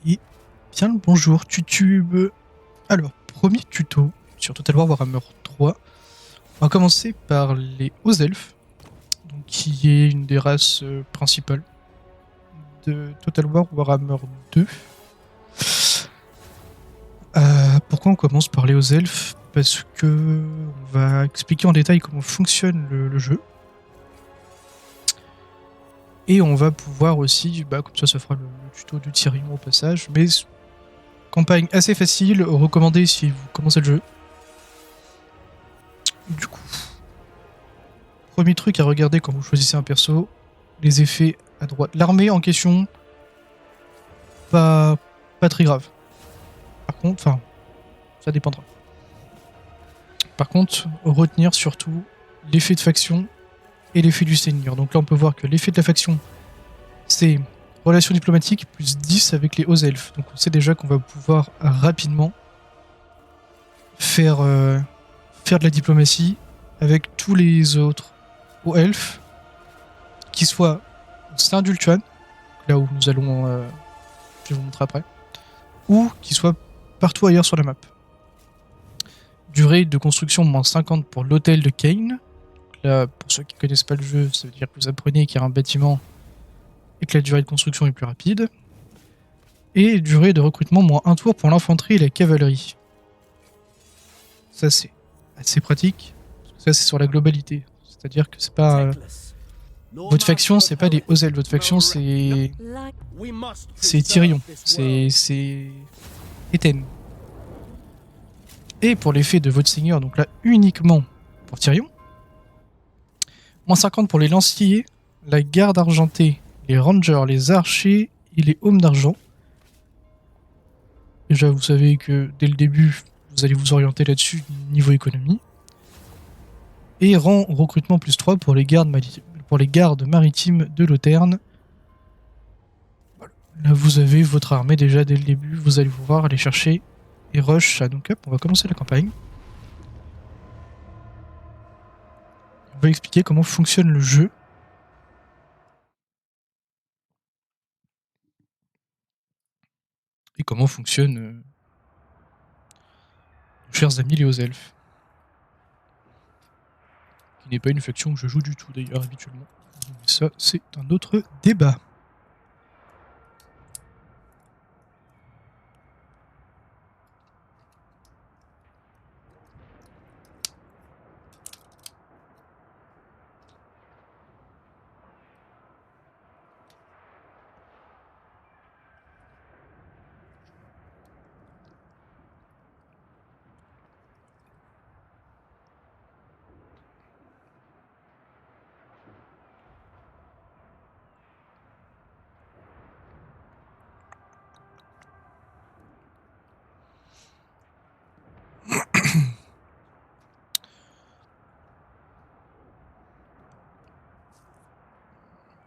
Et bien le bonjour YouTube. Alors, premier tuto sur Total War Warhammer 3. On va commencer par les hauts elfes, donc qui est une des races principales de Total War Warhammer 2. Pourquoi on commence par les hauts elfes? Parce que on va expliquer en détail comment fonctionne le jeu. Et on va pouvoir aussi, comme ça fera le tuto de Tyrion au passage, mais campagne assez facile, recommandée si vous commencez le jeu. Du coup, premier truc à regarder quand vous choisissez un perso, les effets à droite. L'armée en question, pas très grave. Par contre, ça dépendra. Par contre, retenir surtout l'effet de faction et l'effet du seigneur. Donc là, on peut voir que l'effet de la faction, c'est relation diplomatique plus 10 avec les hauts elfes. Donc on sait déjà qu'on va pouvoir rapidement faire de la diplomatie avec tous les autres hauts elfes, qui soient au sein d'Ultuan, là où nous allons, je vais vous montrer après, ou qui soient partout ailleurs sur la map. Durée de construction moins 50 pour l'hôtel de Kane. Là, pour ceux qui ne connaissent pas le jeu, ça veut dire que vous apprenez qu'il y a un bâtiment et que la durée de construction est plus rapide. Et durée de recrutement moins 1 tour pour l'infanterie et la cavalerie. Ça, c'est assez pratique. Ça, c'est sur la globalité. C'est-à-dire que c'est pas... votre faction, c'est pas des hauts elfes. Votre faction, c'est Tyrion. C'est Eten. Et pour l'effet de votre seigneur, donc là uniquement pour Tyrion, moins 50 pour les lanciers, la garde argentée, les rangers, les archers et les hommes d'argent. Déjà, vous savez que dès le début, vous allez vous orienter là-dessus niveau économie. Et rang recrutement plus 3 pour les gardes maritimes de l'Auterne. Voilà. Là, vous avez votre armée déjà dès le début. Vous allez pouvoir aller chercher et rush. Donc hop, on va commencer la campagne. On va expliquer comment fonctionne le jeu. Et comment fonctionnent nos chers amis les hauts elfes. Qui n'est pas une faction que je joue du tout d'ailleurs habituellement. Mais ça, c'est un autre débat.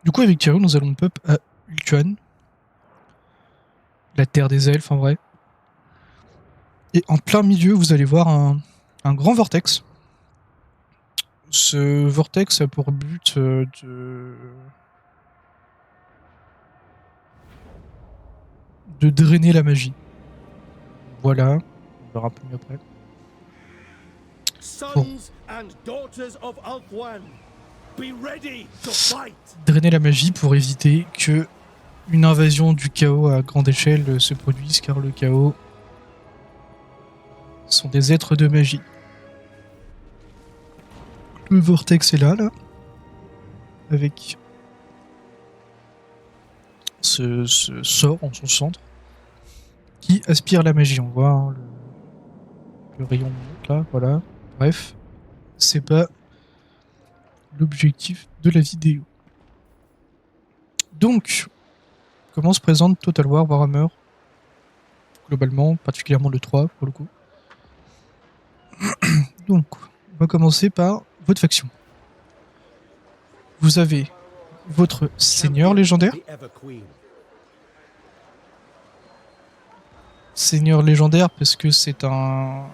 Du coup, avec Tyrion, nous allons pop à Ultuan, la terre des elfes en vrai. Et en plein milieu, vous allez voir un grand vortex. Ce vortex a pour but de drainer la magie. Voilà, on verra un peu mieux après. Pour drainer la magie pour éviter que une invasion du chaos à grande échelle se produise, car le chaos sont des êtres de magie. Le vortex est là, avec ce sort en son centre qui aspire la magie. On voit hein, le rayon monte là, voilà. Bref, c'est pas l'objectif de la vidéo. Donc, comment se présente Total War Warhammer globalement, particulièrement le 3 pour le coup. Donc, on va commencer par votre faction. Vous avez votre seigneur légendaire. Seigneur légendaire parce que c'est un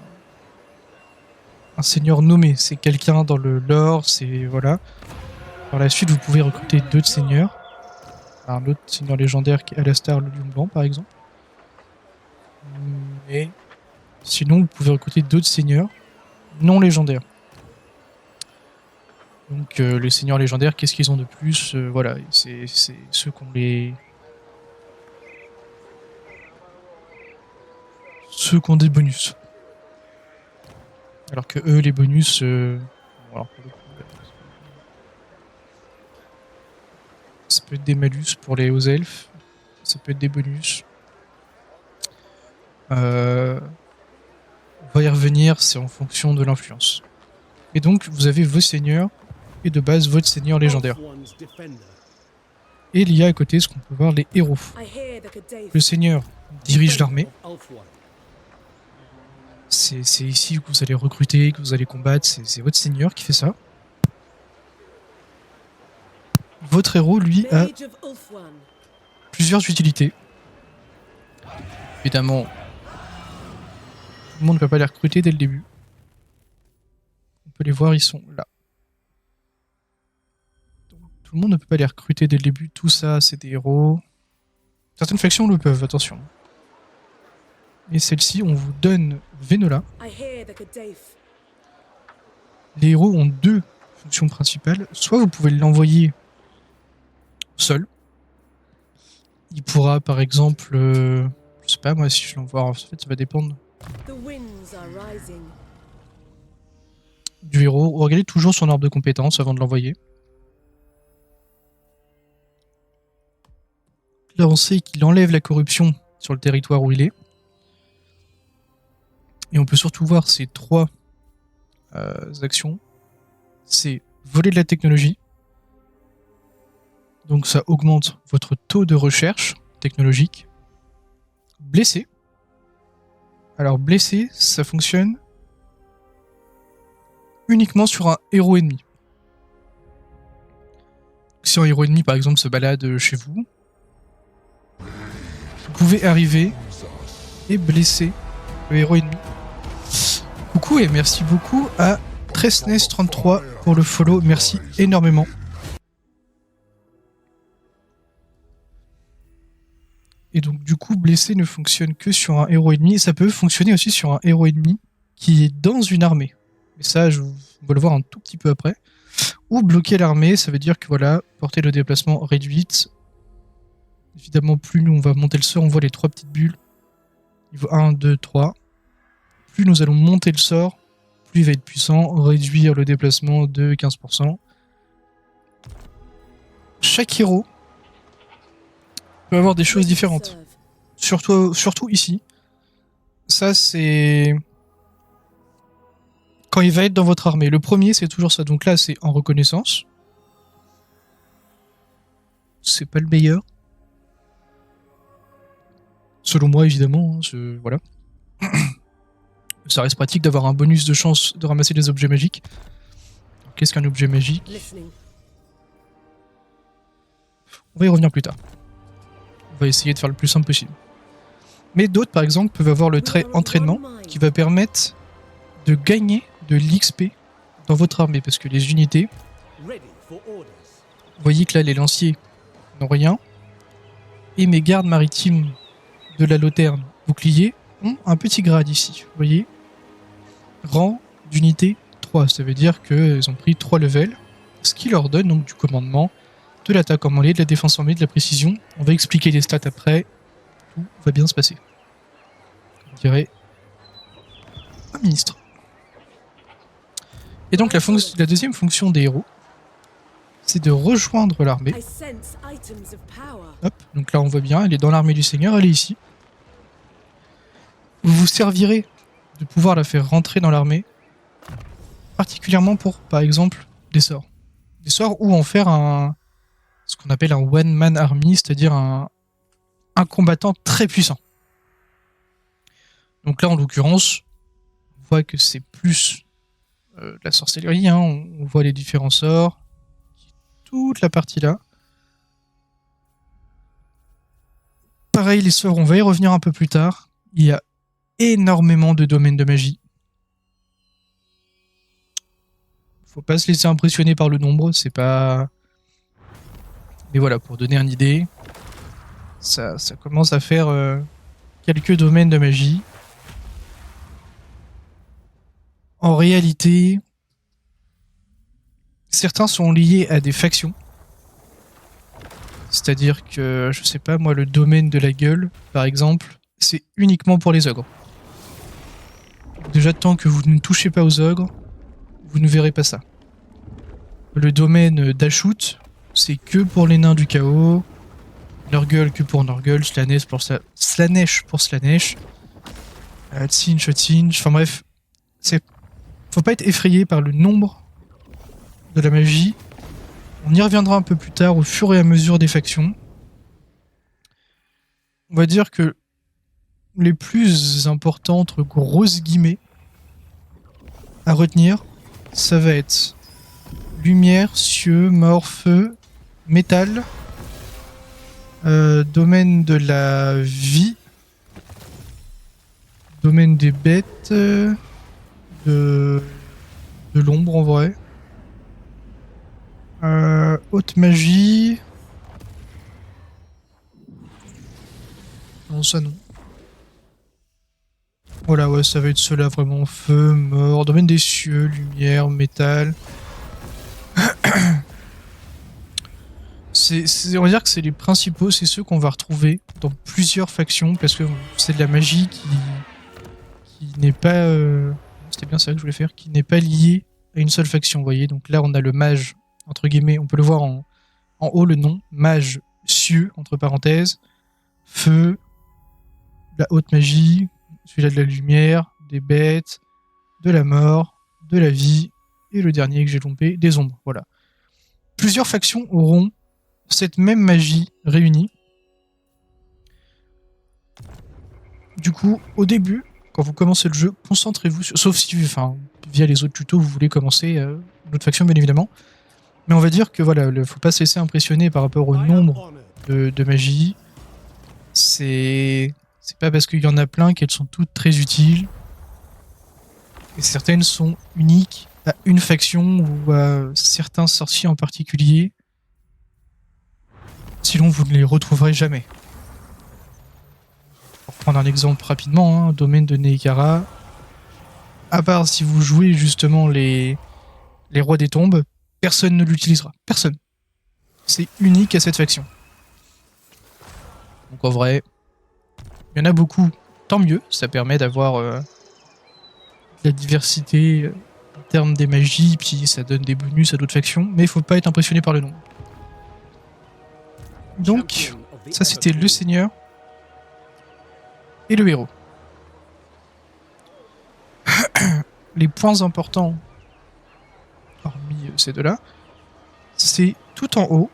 seigneur nommé. C'est quelqu'un dans le lore, c'est voilà. Par la suite, vous pouvez recruter d'autres seigneurs. Un autre seigneur légendaire qui est Alastar le Lion Blanc par exemple. Mais sinon, vous pouvez recruter d'autres seigneurs non légendaires. Donc les seigneurs légendaires, qu'est-ce qu'ils ont de plus? Voilà, c'est ceux qui ont ceux qui ont des bonus. Alors que eux, les bonus... bon, alors pour le coup, ça peut être des malus pour les hauts elfes, ça peut être des bonus. On va y revenir, c'est en fonction de l'influence. Et donc, vous avez vos seigneurs, et de base, votre seigneur légendaire. Et il y a à côté ce qu'on peut voir, les héros. Le seigneur dirige l'armée. C'est ici que vous allez recruter, que vous allez combattre, c'est votre seigneur qui fait ça. Votre héros, lui, a plusieurs utilités. Évidemment, tout le monde ne peut pas les recruter dès le début. On peut les voir, ils sont là. Donc, tout le monde ne peut pas les recruter dès le début. Tout ça, c'est des héros. Certaines factions le peuvent, attention. Et celle-ci, on vous donne Venola. Les héros ont deux fonctions principales. Soit vous pouvez l'envoyer seul. Il pourra, par exemple, je sais pas moi si je l'envoie. En fait, ça va dépendre du héros. Regardez toujours son arbre de compétences avant de l'envoyer. Là, on sait qu'il enlève la corruption sur le territoire où il est. Et on peut surtout voir ces trois actions. C'est voler de la technologie. Donc ça augmente votre taux de recherche technologique. Blessé. Alors blessé, ça fonctionne uniquement sur un héros ennemi. Si un héros ennemi par exemple se balade chez vous, vous pouvez arriver et blesser le héros ennemi. Coucou et merci beaucoup à Tresnes33 pour le follow, merci énormément. Et donc du coup, blessé ne fonctionne que sur un héros ennemi, et ça peut fonctionner aussi sur un héros ennemi qui est dans une armée. Mais ça, on va le voir un tout petit peu après. Ou bloquer l'armée, ça veut dire que voilà, portée de déplacement réduite. Évidemment, plus nous on va monter le sort, on voit les trois petites bulles. Niveau 1, 2, 3. Plus nous allons monter le sort, plus il va être puissant, réduire le déplacement de 15%. Chaque héros peut avoir des choses différentes. Surtout ici. Ça, c'est quand il va être dans votre armée. Le premier, c'est toujours ça. Donc là, c'est en reconnaissance. C'est pas le meilleur. Selon moi, évidemment. Voilà. Ça reste pratique d'avoir un bonus de chance de ramasser des objets magiques. Qu'est-ce qu'un objet magique? On va y revenir plus tard. On va essayer de faire le plus simple possible. Mais d'autres, par exemple, peuvent avoir le trait entraînement qui va permettre de gagner de l'XP dans votre armée. Parce que les unités... Vous voyez que là, les lanciers n'ont rien. Et mes gardes maritimes de la Loterne bouclier ont un petit grade ici. Vous voyez, rang d'unité 3. Ça veut dire qu'ils ont pris 3 levels. Ce qui leur donne donc du commandement, de l'attaque en mêlée, de la défense en mêlée, de la précision. On va expliquer les stats après. Tout va bien se passer. Comme dirait un ministre. Et donc la deuxième fonction des héros, c'est de rejoindre l'armée. Hop, donc là on voit bien, elle est dans l'armée du Seigneur, elle est ici. Vous vous servirez de pouvoir la faire rentrer dans l'armée, particulièrement pour, par exemple, des sorts. Des sorts ou en faire ce qu'on appelle un one-man army, c'est-à-dire un combattant très puissant. Donc là, en l'occurrence, on voit que c'est plus de la sorcellerie, hein. On voit les différents sorts, toute la partie là. Pareil, les sorts, on va y revenir un peu plus tard. Il y a énormément de domaines de magie. Faut pas se laisser impressionner par le nombre, c'est pas... Mais voilà, pour donner une idée, ça commence à faire quelques domaines de magie. En réalité, certains sont liés à des factions. C'est-à-dire que, je sais pas, moi, le domaine de la gueule, par exemple, c'est uniquement pour les ogres. Déjà, tant que vous ne touchez pas aux ogres, vous ne verrez pas ça. Le domaine d'Ashut, c'est que pour les nains du chaos. Nurgle que pour Nurgle, Slanesh pour Slanesh pour Slanesh. Tsinch, Tsinch. Enfin bref, faut pas être effrayé par le nombre de la magie. On y reviendra un peu plus tard au fur et à mesure des factions. On va dire que les plus importantes, entre grosses guillemets, à retenir, ça va être lumière, cieux, mort, feu, métal, domaine de la vie, domaine des bêtes, de l'ombre en vrai, haute magie. Non, ça non. Voilà, ouais, ça va être cela vraiment. Feu, mort, domaine des cieux, lumière, métal. On va dire que c'est les principaux, c'est ceux qu'on va retrouver dans plusieurs factions parce que c'est de la magie qui n'est pas. C'était bien ça que je voulais faire, qui n'est pas liée à une seule faction, vous voyez. Donc là, on a le mage, entre guillemets, on peut le voir en haut le nom, mage cieux, entre parenthèses, feu, la haute magie, celui-là de la lumière, des bêtes, de la mort, de la vie, et le dernier que j'ai trompé, des ombres. Voilà. Plusieurs factions auront cette même magie réunie. Du coup, au début, quand vous commencez le jeu, concentrez-vous sur... Sauf si, enfin, via les autres tutos, vous voulez commencer une autre faction, bien évidemment. Mais on va dire que voilà, faut pas se laisser impressionner par rapport au nombre de magie. C'est pas parce qu'il y en a plein qu'elles sont toutes très utiles. Et certaines sont uniques à une faction ou à certains sorciers en particulier. Sinon, vous ne les retrouverez jamais. Pour prendre un exemple rapidement, domaine de Neikara. À part si vous jouez justement les rois des tombes, personne ne l'utilisera. Personne. C'est unique à cette faction. Donc en vrai, il y en a beaucoup. Tant mieux, ça permet d'avoir la diversité en termes des magies, puis ça donne des bonus à d'autres factions, mais il faut pas être impressionné par le nombre. Donc, ça c'était le seigneur et le héros. Les points importants, hormis ces deux-là, c'est tout en haut,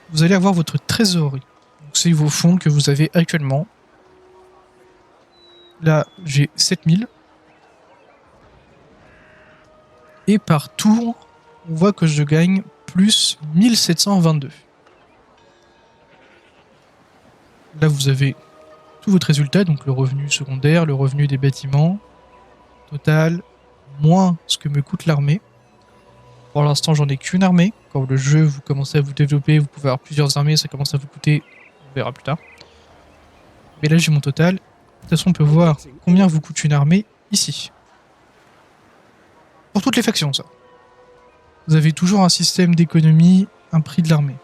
vous allez avoir votre trésorerie. Donc c'est vos fonds que vous avez actuellement. Là, j'ai 7000. Et par tour, on voit que je gagne plus 1722. Là, vous avez tout votre résultat, donc le revenu secondaire, le revenu des bâtiments, total, moins ce que me coûte l'armée. Pour l'instant, j'en ai qu'une armée. Quand le jeu, vous commencez à vous développer, vous pouvez avoir plusieurs armées, ça commence à vous coûter, on verra plus tard. Mais là, j'ai mon total. De toute façon, on peut voir combien vous coûte une armée ici. Pour toutes les factions, ça. Vous avez toujours un système d'économie, un prix de l'armée.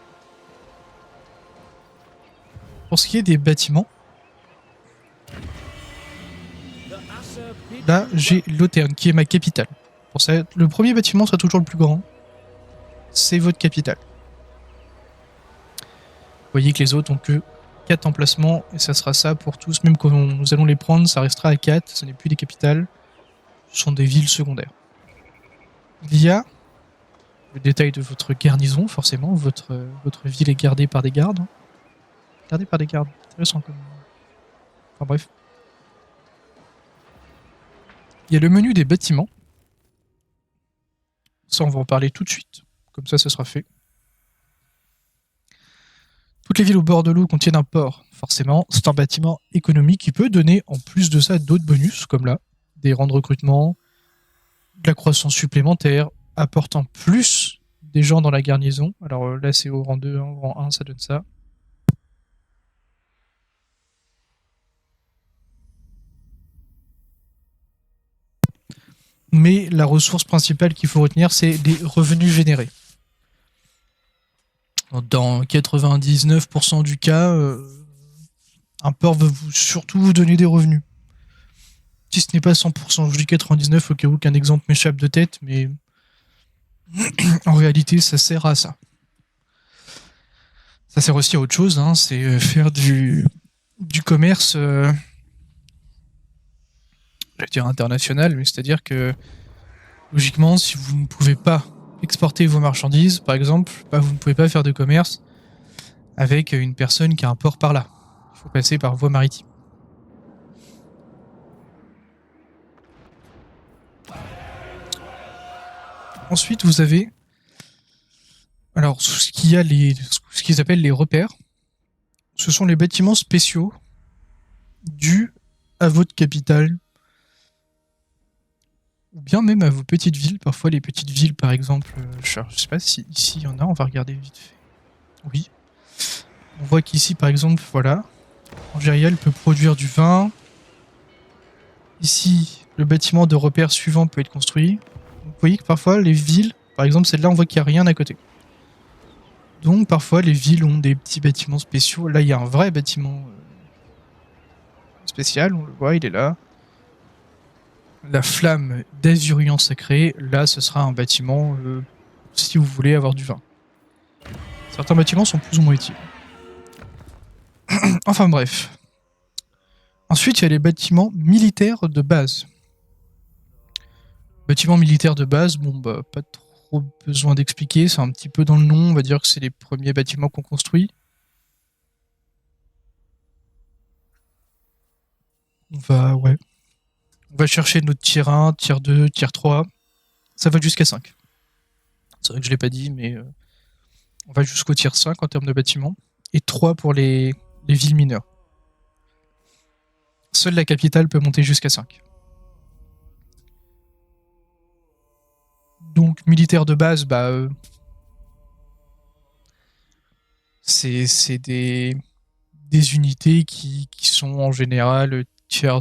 Pour ce qui est des bâtiments, là, j'ai Lotern, qui est ma capitale. Pour ça, le premier bâtiment sera toujours le plus grand. C'est votre capitale. Vous voyez que les autres ont que 4 emplacements, et ça sera ça pour tous. Même quand nous allons les prendre, ça restera à 4. Ce n'est plus des capitales. Ce sont des villes secondaires. Il y a le détail de votre garnison, forcément. Votre ville est gardée par des gardes. Gardée par des gardes. Intéressant comme... Enfin bref. Il y a le menu des bâtiments. Ça, on va en parler tout de suite. Comme ça sera fait. Toutes les villes au bord de l'eau contiennent un port. Forcément, c'est un bâtiment économique qui peut donner, en plus de ça, d'autres bonus, comme là, des rangs de recrutement, de la croissance supplémentaire, apportant plus des gens dans la garnison. Alors là, c'est au rang 2, au rang 1, ça donne ça. Mais la ressource principale qu'il faut retenir, c'est les revenus générés. Dans 99% du cas, un port veut surtout vous donner des revenus. Si ce n'est pas 100%, je dis 99 au cas où qu'un exemple m'échappe de tête, mais en réalité, ça sert à ça. Ça sert aussi à autre chose, hein, c'est faire du commerce, je vais dire international, mais c'est-à-dire que logiquement, si vous ne pouvez pas exporter vos marchandises, par exemple, bah, vous ne pouvez pas faire de commerce avec une personne qui a un port par là. Il faut passer par voie maritime. Ensuite, vous avez alors ce qu'ils appellent les repères. Ce sont les bâtiments spéciaux dus à votre capitale ou bien même à vos petites villes. Parfois, les petites villes, par exemple, je sais pas si ici il y en a, on va regarder vite fait. Oui. On voit qu'ici, par exemple, voilà, Angériel peut produire du vin. Ici, le bâtiment de repère suivant peut être construit. Donc, vous voyez que parfois, les villes, par exemple, celle-là, on voit qu'il n'y a rien à côté. Donc, parfois, les villes ont des petits bâtiments spéciaux. Là, il y a un vrai bâtiment spécial, on le voit, il est là. La flamme d'Azurian sacré, là, ce sera un bâtiment si vous voulez avoir du vin. Certains bâtiments sont plus ou moins utiles. Enfin bref. Ensuite, il y a les bâtiments militaires de base. Bâtiments militaires de base, bon, bah, pas trop besoin d'expliquer, c'est un petit peu dans le nom, on va dire que c'est les premiers bâtiments qu'on construit. On va chercher notre tier 1, tier 2, tier 3. Ça va jusqu'à 5. C'est vrai que je l'ai pas dit, mais on va jusqu'au tier 5 en termes de bâtiments. Et 3 pour les villes mineures. Seule la capitale peut monter jusqu'à 5. Donc, militaire de base, bah, c'est des unités qui sont en général tiers.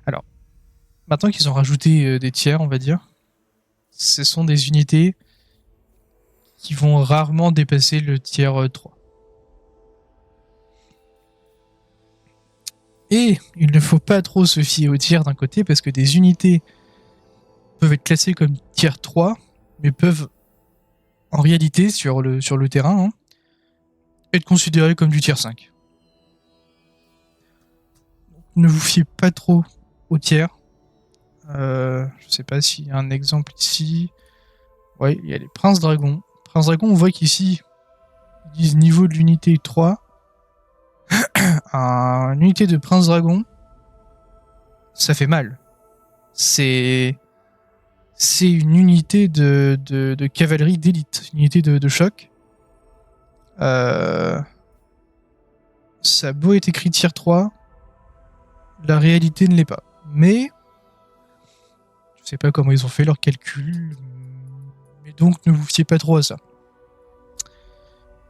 Alors, maintenant qu'ils ont rajouté des tiers, on va dire, ce sont des unités qui vont rarement dépasser le tiers 3. Et il ne faut pas trop se fier au tiers d'un côté parce que des unités peuvent être classées comme tiers 3, mais peuvent en réalité sur le terrain être considérées comme du tiers 5. Ne vous fiez pas trop au tiers. Je sais pas s'il y a un exemple ici. Ouais, il y a les Princes Dragons. Prince Dragon, on voit qu'ici, ils disent niveau de l'unité 3. Une unité de Prince Dragon, ça fait mal. C'est une unité de cavalerie d'élite, une unité de choc. Ça a beau être écrit tier 3, la réalité ne l'est pas. Mais, je sais pas comment ils ont fait leurs calculs, mais donc ne vous fiez pas trop à ça.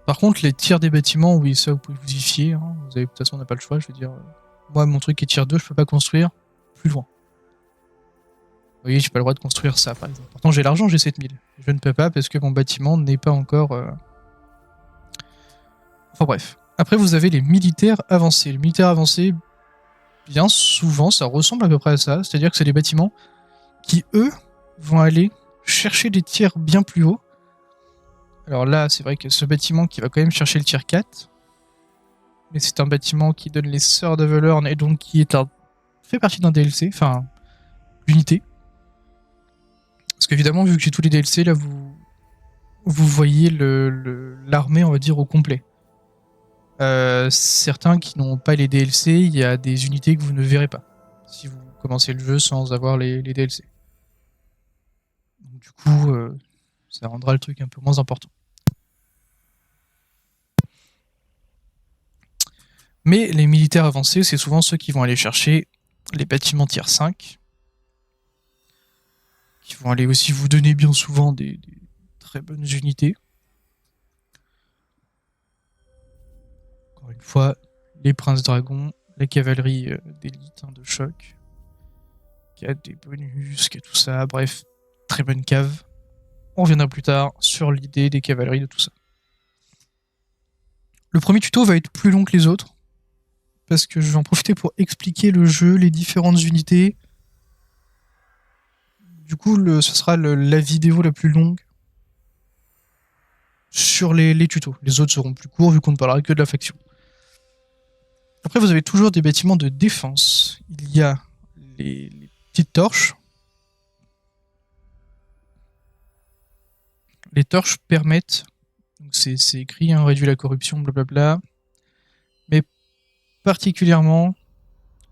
Par contre, les tiers des bâtiments, oui, ça vous pouvez vous y fier. Hein. Vous avez, de toute façon, on n'a pas le choix. Je veux dire, moi, mon truc est tier 2, je peux pas construire plus loin. Vous voyez, j'ai pas le droit de construire ça, par exemple. Pourtant, j'ai l'argent, j'ai 7000. Je ne peux pas parce que mon bâtiment n'est pas encore. Enfin bref. Après, vous avez les militaires avancés. Les militaires avancés, bien souvent, ça ressemble à peu près à ça. C'est-à-dire que c'est des bâtiments qui, eux, vont aller chercher des tiers bien plus hauts. Alors là, c'est vrai que ce bâtiment qui va quand même chercher le tier 4, mais c'est un bâtiment qui donne les Sœurs de Velorn et donc qui fait partie d'un DLC, enfin, l'unité. Parce qu'évidemment, vu que j'ai tous les DLC, là, vous voyez l'armée, on va dire, au complet. Certains qui n'ont pas les DLC, il y a des unités que vous ne verrez pas si vous commencez le jeu sans avoir les DLC. Donc, du coup, ça rendra le truc un peu moins important. Mais les militaires avancés, c'est souvent ceux qui vont aller chercher les bâtiments tier 5, qui vont aller aussi vous donner bien souvent des très bonnes unités. Encore une fois, les princes dragons, la cavalerie d'élite, de choc. qui a des bonus, qui a tout ça. Bref, très bonne cave. On reviendra plus tard sur l'idée des cavaleries, de tout ça. Le premier tuto va être plus long que les autres, parce que je vais en profiter pour expliquer le jeu, les différentes unités. Du coup, ce sera la vidéo la plus longue sur les tutos. Les autres seront plus courts, vu qu'on ne parlera que de la faction. Après, vous avez toujours des bâtiments de défense. Il y a les petites torches. Les torches permettent, c'est écrit, hein, réduit la corruption, blablabla, mais particulièrement,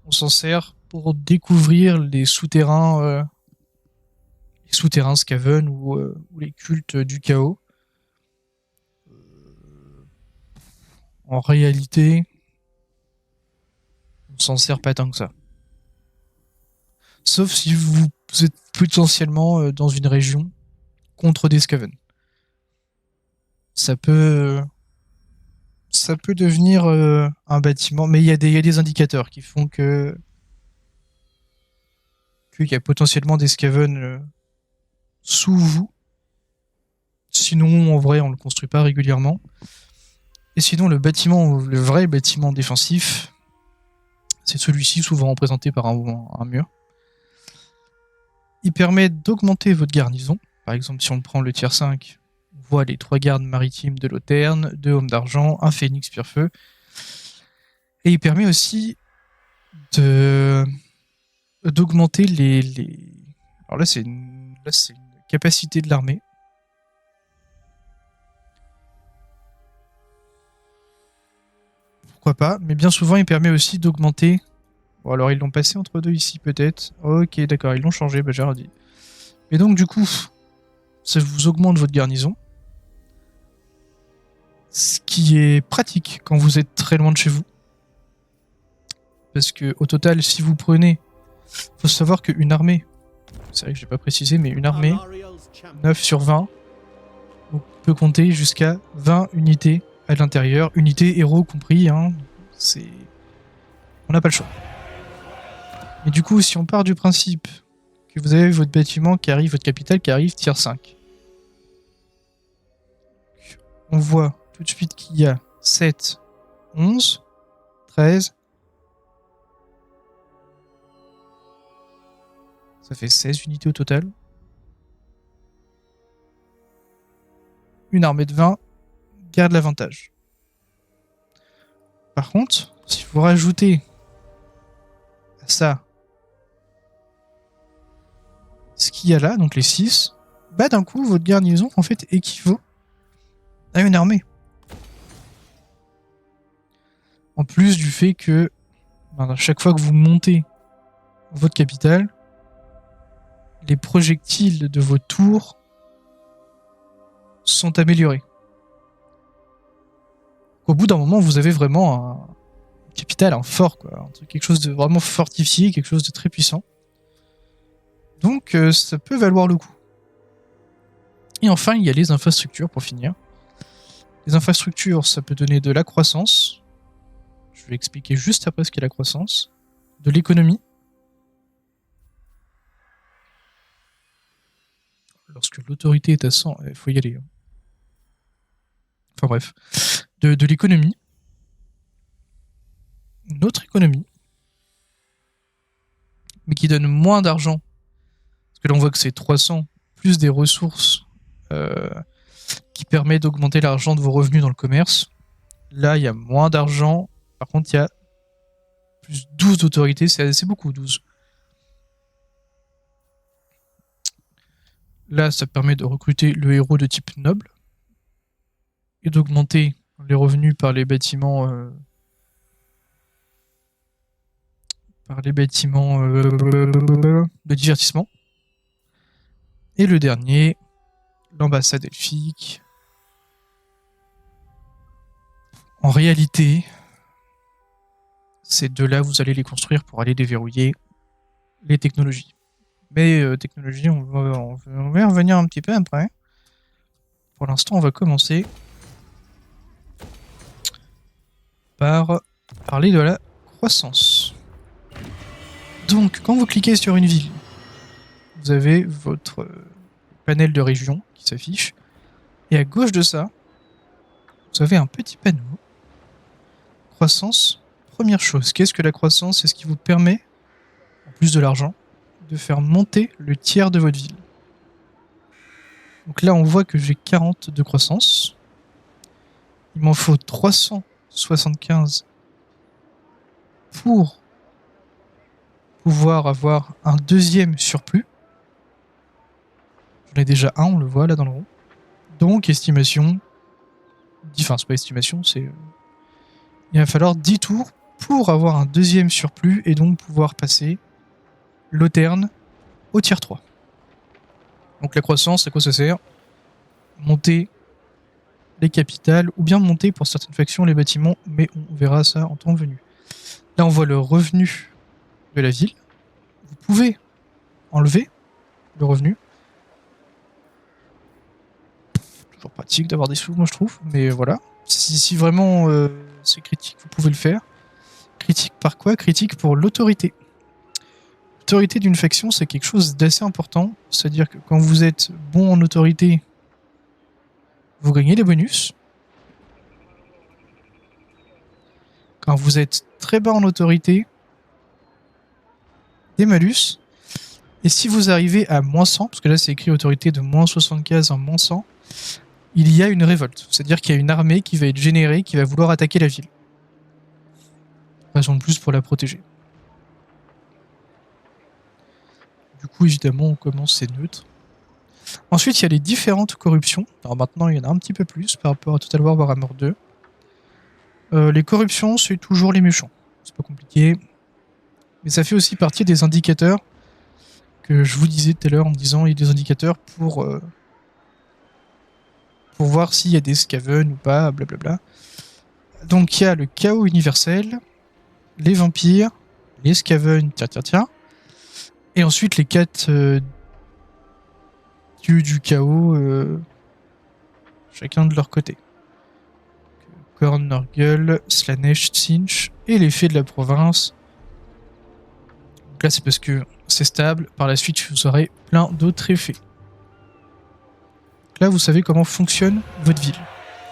on s'en sert pour découvrir les souterrains Skaven ou les cultes du chaos. En réalité, on s'en sert pas tant que ça. Sauf si vous êtes potentiellement dans une région contre des Skaven. Ça peut devenir un bâtiment, mais il y a des indicateurs qui font qu'il y a potentiellement des Skaven sous vous. Sinon, en vrai, on le construit pas régulièrement. Et sinon, le vrai bâtiment défensif, c'est celui-ci, souvent représenté par un mur. Il permet d'augmenter votre garnison. Par exemple, si on prend le tier 5, on voit les 3 gardes maritimes de Loterne, 2 hommes d'argent, un phénix pure-feu. Et il permet aussi d'augmenter les... Alors là, c'est une capacité de l'armée. Pourquoi pas, mais bien souvent, il permet aussi d'augmenter... Bon, alors, ils l'ont passé entre deux ici, peut-être. Ok, d'accord, ils l'ont changé, bah j'ai redit. Mais donc, du coup, ça vous augmente votre garnison. Ce qui est pratique quand vous êtes très loin de chez vous. Parce que au total, si vous prenez... Faut savoir qu'une armée... C'est vrai que j'ai pas précisé, mais une armée, 9 sur 20, on peut compter jusqu'à 20 unités à l'intérieur. Unités héros compris, hein. On n'a pas le choix. Mais du coup, si on part du principe que vous avez votre bâtiment qui arrive, votre capitale qui arrive tier 5, on voit tout de suite qu'il y a 7, 11, 13, ça fait 16 unités au total. Une armée de 20 garde l'avantage. Par contre, si vous rajoutez à ça ce qu'il y a là, donc les 6, bah d'un coup, votre garnison, en fait, équivaut à une armée. En plus du fait que, à chaque fois que vous montez votre capitale, les projectiles de vos tours sont améliorés. Au bout d'un moment, vous avez vraiment un capital, un fort, quoi. Quelque chose de vraiment fortifié, quelque chose de très puissant. Donc, ça peut valoir le coup. Et enfin, il y a les infrastructures, pour finir. Les infrastructures, ça peut donner de la croissance. Je vais expliquer juste après ce qu'est la croissance. De l'économie. Lorsque l'autorité est à 100, il faut y aller. Enfin bref. De l'économie. Notre économie. Mais qui donne moins d'argent. Parce que là, on voit que c'est 300 plus des ressources qui permet d'augmenter l'argent de vos revenus dans le commerce. Là, il y a moins d'argent. Par contre, il y a plus 12 d'autorité. C'est beaucoup, 12. Là, ça permet de recruter le héros de type noble et d'augmenter les revenus par les bâtiments de divertissement. Et le dernier, l'ambassade elfique. En réalité, ces deux-là, vous allez les construire pour aller déverrouiller les technologies. Mais technologie, on va y revenir un petit peu après. Pour l'instant, on va commencer par parler de la croissance. Donc, quand vous cliquez sur une ville, vous avez votre panel de région qui s'affiche. Et à gauche de ça, vous avez un petit panneau. Croissance. Première chose, qu'est-ce que la croissance? C'est ce qui vous permet, en plus de l'argent, de faire monter le tiers de votre ville. Donc là, on voit que j'ai 40 de croissance. Il m'en faut 375 pour pouvoir avoir un deuxième surplus. J'en ai déjà un, on le voit là dans le rond. Donc, estimation. Enfin, c'est pas estimation, c'est. Il va falloir 10 tours pour avoir un deuxième surplus et donc pouvoir passer l'Auterne au tier 3. Donc la croissance, à quoi ça sert? Monter les capitales ou bien monter pour certaines factions les bâtiments, mais on verra ça en temps venu. Là, on voit le revenu de la ville. Vous pouvez enlever le revenu. Toujours pratique d'avoir des sous, moi je trouve, mais voilà. Si vraiment c'est critique, vous pouvez le faire. Critique par quoi? Critique pour l'autorité. L'autorité d'une faction, c'est quelque chose d'assez important. C'est-à-dire que quand vous êtes bon en autorité, vous gagnez des bonus. Quand vous êtes très bas en autorité, des malus. Et si vous arrivez à moins 100, parce que là c'est écrit autorité de moins 75 en moins 100, il y a une révolte. C'est-à-dire qu'il y a une armée qui va être générée, qui va vouloir attaquer la ville. Raison de plus pour la protéger. Du coup, évidemment, on commence, c'est neutre. Ensuite, il y a les différentes corruptions. Alors maintenant, il y en a un petit peu plus par rapport à Total War Warhammer 2. Les corruptions, c'est toujours les méchants. C'est pas compliqué. Mais ça fait aussi partie des indicateurs que je vous disais tout à l'heure en me disant il y a des indicateurs pour voir s'il y a des Skaven ou pas, blablabla. Donc il y a le chaos universel, les vampires, les Skaven, tiens. Et ensuite les 4 dieux du chaos, chacun de leur côté. Khorne, Nurgle, Slaanesh, Tzeentch et les fées de la province. Donc là c'est parce que c'est stable, par la suite vous aurez plein d'autres effets. Donc là vous savez comment fonctionne votre ville.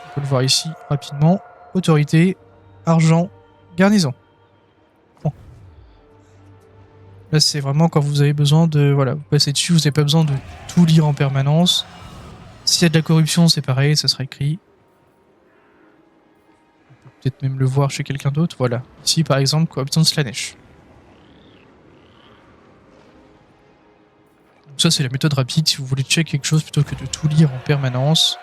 On peut le voir ici rapidement. Autorité, argent, garnison. Bon. Là c'est vraiment quand vous avez besoin de... Voilà, vous passez dessus, vous n'avez pas besoin de tout lire en permanence. S'il y a de la corruption, c'est pareil, ça sera écrit. On peut peut-être même le voir chez quelqu'un d'autre. Voilà. Ici par exemple, corruption de Slaanesh. Donc ça c'est la méthode rapide si vous voulez check quelque chose plutôt que de tout lire en permanence.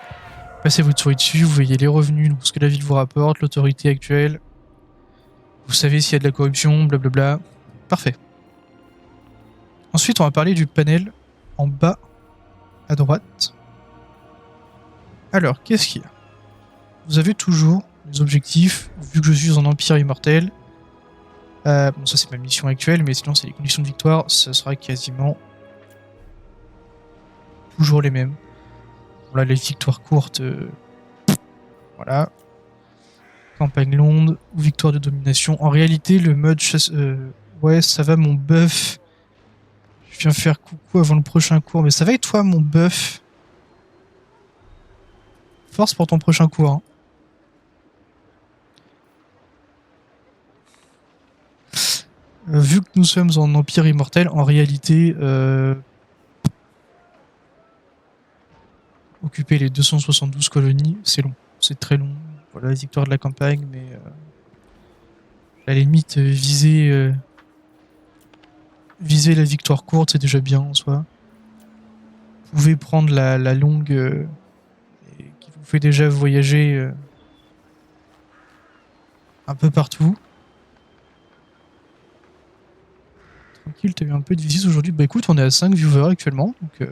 Passez votre souris dessus, vous voyez les revenus, donc ce que la ville vous rapporte, l'autorité actuelle. Vous savez s'il y a de la corruption, blablabla. Parfait. Ensuite, on va parler du panel en bas à droite. Alors, qu'est-ce qu'il y a? Vous avez toujours les objectifs, vu que je suis en Empire Immortel. Bon, ça c'est ma mission actuelle, mais sinon c'est les conditions de victoire, ça sera quasiment toujours les mêmes. Voilà, les victoires courtes, voilà. Campagne longue ou victoire de domination. En réalité, le mode chasse... ouais, ça va mon buff. Je viens faire coucou avant le prochain cours. Mais ça va et toi, mon buff? Force pour ton prochain cours. Hein. Vu que nous sommes en Empire Immortel, en réalité... occuper les 272 colonies, c'est long. C'est très long. Voilà, la victoire de la campagne, mais... à la limite, viser la victoire courte, c'est déjà bien en soi. Vous pouvez prendre la longue qui vous fait déjà voyager un peu partout. Tranquille, t'as eu un peu de visite aujourd'hui. Bah écoute, on est à 5 viewers actuellement. Donc,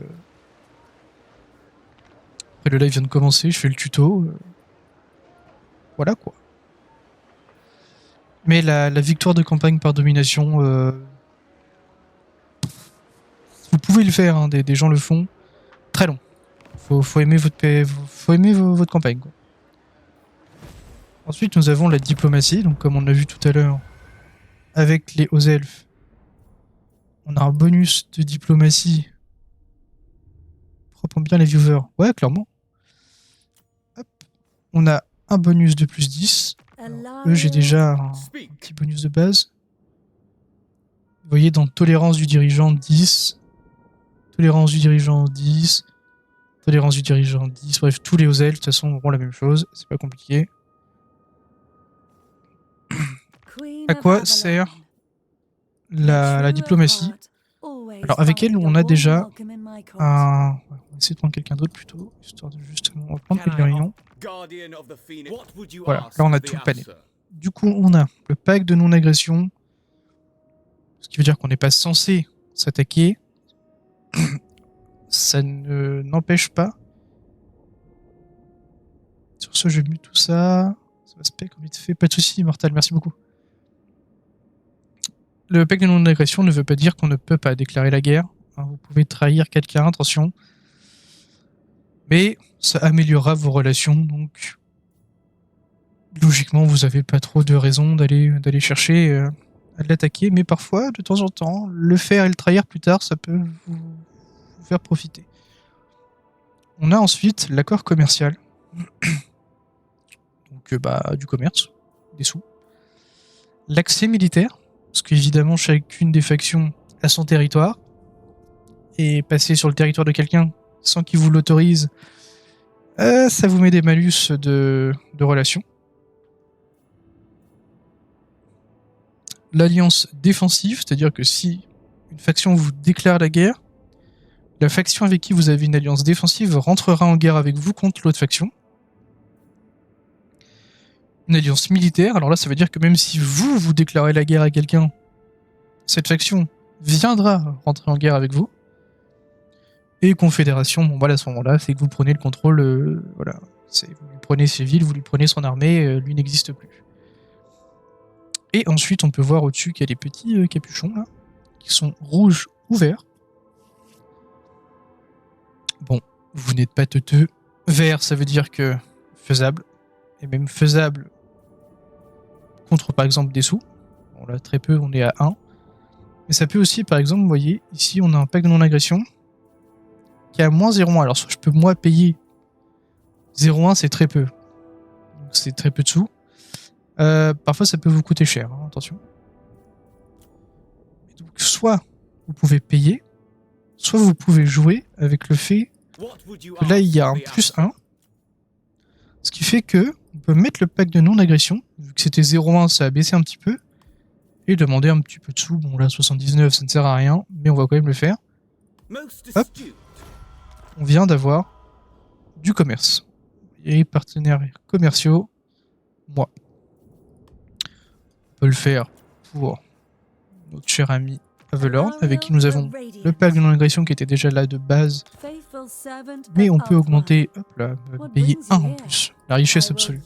après, le live vient de commencer, je fais le tuto. Voilà quoi. Mais la victoire de campagne par domination, vous pouvez le faire, hein, des gens le font. Très long. Faut aimer votre campagne. Quoi. Ensuite, nous avons la diplomatie, donc comme on l'a vu tout à l'heure, avec les hauts elfes On a un bonus de diplomatie. Propre bien les viewers. Ouais, clairement. Hop. On a un bonus de plus 10. Alors, j'ai déjà un petit bonus de base. Vous voyez, dans tolérance du dirigeant 10. Tolérance du dirigeant 10. Tolérance du dirigeant 10. Bref, tous les hauts elfes, de toute façon, auront la même chose. C'est pas compliqué. À quoi sert la diplomatie? Alors, avec elle, on a déjà un... On va essayer de prendre quelqu'un d'autre plutôt, histoire de justement... On va prendre Pélérion. Voilà, là on a tout le panel. Du coup, on a le pacte de non-agression, ce qui veut dire qu'on n'est pas censé s'attaquer. Ça n'empêche pas. Sur ce, je mute tout ça. Ça va se payer comme vite fait. Pas de soucis, Immortal, merci beaucoup. Le pacte de non-agression ne veut pas dire qu'on ne peut pas déclarer la guerre. Vous pouvez trahir quelqu'un, attention. Mais ça améliorera vos relations, donc logiquement, vous n'avez pas trop de raison d'aller chercher à l'attaquer, mais parfois, de temps en temps, le faire et le trahir plus tard, ça peut vous faire profiter. On a ensuite l'accord commercial. Donc, du commerce, des sous. L'accès militaire, parce qu'évidemment, chacune des factions a son territoire, et passer sur le territoire de quelqu'un sans qu'il vous l'autorise, ça vous met des malus de relations. L'alliance défensive, c'est-à-dire que si une faction vous déclare la guerre, la faction avec qui vous avez une alliance défensive rentrera en guerre avec vous contre l'autre faction. Une alliance militaire, alors là ça veut dire que même si vous déclarez la guerre à quelqu'un, cette faction viendra rentrer en guerre avec vous. Et confédération, bon voilà, à ce moment-là, c'est que vous prenez le contrôle, voilà, vous lui prenez ses villes, vous lui prenez son armée, lui n'existe plus. Et ensuite, on peut voir au-dessus qu'il y a des petits capuchons, là, qui sont rouges ou verts. Bon, vous n'êtes pas teuteux. Vert, ça veut dire que faisable. Et même faisable contre, par exemple, des sous. Bon, là, très peu, on est à 1. Mais ça peut aussi, par exemple, vous voyez, ici, on a un pacte de non-agression qui est à moins 0,1. Alors, soit je peux, moi, payer 0,1, c'est très peu. Donc, c'est très peu de sous. Parfois, ça peut vous coûter cher, hein, attention. Et donc, soit vous pouvez payer, soit vous pouvez jouer avec le fait que là, il y a un plus 1. Ce qui fait que on peut mettre le pacte de non-agression. Vu que c'était 0,1, ça a baissé un petit peu. Et demander un petit peu de sous. Bon, là, 79, ça ne sert à rien, mais on va quand même le faire. Hop. On vient d'avoir du commerce. Et partenaires commerciaux, moi. On peut le faire pour notre cher ami Avelorn, avec qui nous avons le pacte de non-agression qui était déjà là de base. Mais on peut augmenter, hop là, payer 1 en plus, la richesse absolue.